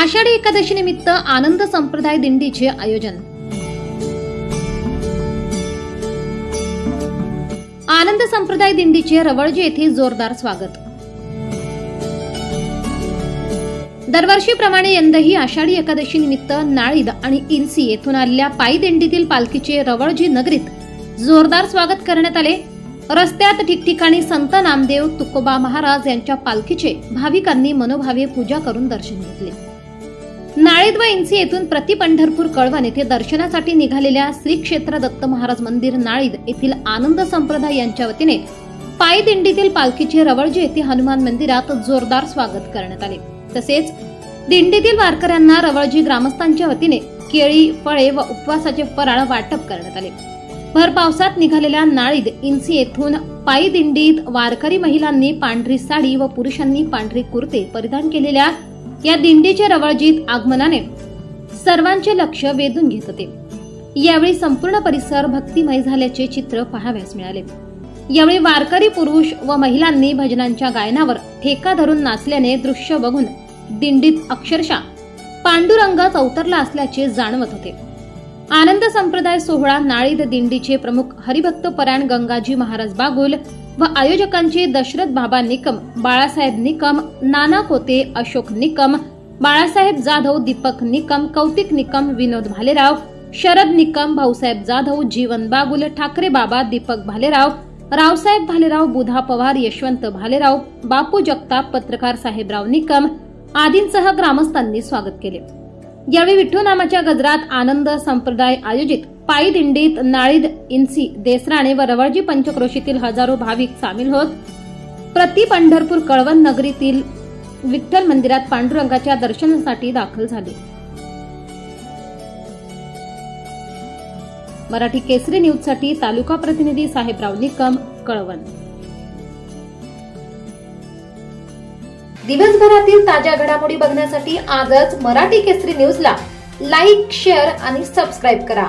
आषाढी एकादशी निमित्त आनंद संप्रदाय दिंडीचे आयोजन। आनंद संप्रदाय दिंडीचे रवळजी येथे जोरदार स्वागत। दरवर्षीप्रमाणे यंदाही आषाढी एकादशी निमित्त नाळीद आणि इल्सी येथून आलेल्या पायी दिंडीतील पालखीचे रवळजी नगरीत जोरदार स्वागत करण्यात आले। रस्त्यात ठिकठिकाणी संत नामदेव तुकोबा महाराज यांच्या पालखीचे भाविकांनी मनोभावे पूजा करून दर्शन घेतले। नाळीद व इल्सी येथून प्रति पंढरपूर कळवण येथे दर्शनासाठी निघालेल्या श्री क्षेत्र दत्त महाराज मंदिर नाळीद येथील आनंद संप्रदाय यांच्या वतीने पायी दिंडीतील पालखीचे रवळजी येथे हनुमान मंदिरात जोरदार स्वागत करण्यात आले। तसेच दिंडीतील वारकऱ्यांना रवळजी ग्रामस्थांच्या वतीने केळी, फळे व उपवासाचे फराळ वाटप करण्यात आले। भर पावसात निघालेल्या नाळीद इल्सी येथून पायी दिंडीत वारकरी महिलांनी पांढरी साडी व पुरुषांनी पांढरे कुर्ते परिधान केलेल्या या दिंडीचे रवळजीत आगमनाने सर्वांचे लक्ष वेधून घेत होते। यावेळी संपूर्ण परिसर भक्तिमय झाल्याचे चित्र पाहावयास मिळाले। यावेळी वारकरी पुरुष व महिलांनी भजनांच्या गायनावर ठेका धरून नाचल्याने दृश्य बघून दिंडीत अक्षरशः पांडुरंगच अवतरला असल्याचे जाणवत होते। आनंद संप्रदाय सोहळा नाळीद दिंडीचे प्रमुख हरिभक्त परायण गंगाजी महाराज बागुल व आयोजकांचे दशरथ बाबा निकम, बाळासाहेब निकम, नाना कोते, अशोक निकम, बाळासाहेब जाधव, दीपक निकम, कौतिक निकम, विनोद भालेराव, शरद निकम, भाऊसाहेब जाधव, जीवन बागुल, ठाकरे बाबा, दीपक भालेराव, रावसाहेब भालेराव, बुधा पवार, यशवंत भालेराव, बापू जगताप, पत्रकार साहेबराव निकम आदींसह ग्रामस्थांनी स्वागत केले। यावेळी विठ्ठल नामाच्या गजरात आनंद संप्रदाय आयोजित पायी दिंडीत नाळीद, इल्सी, देसराणे व रवळजी पंचक्रोशीतील हजारो भाविक सामील होत प्रति पंढरपूर कळवण नगरीतील विठ्ठल मंदिरात पांडुरंगाच्या दर्शनासाठी दाखल झाले। मराठी केसरी न्यूज साठी तालुका प्रतिनिधी साहेबराव निकम, कळवण। दिवसभरातील ताज्या घडामोडी बघण्यासाठी आजच मराठी केसरी न्यूजला लाईक, शेअर आणि सबस्क्राईब करा।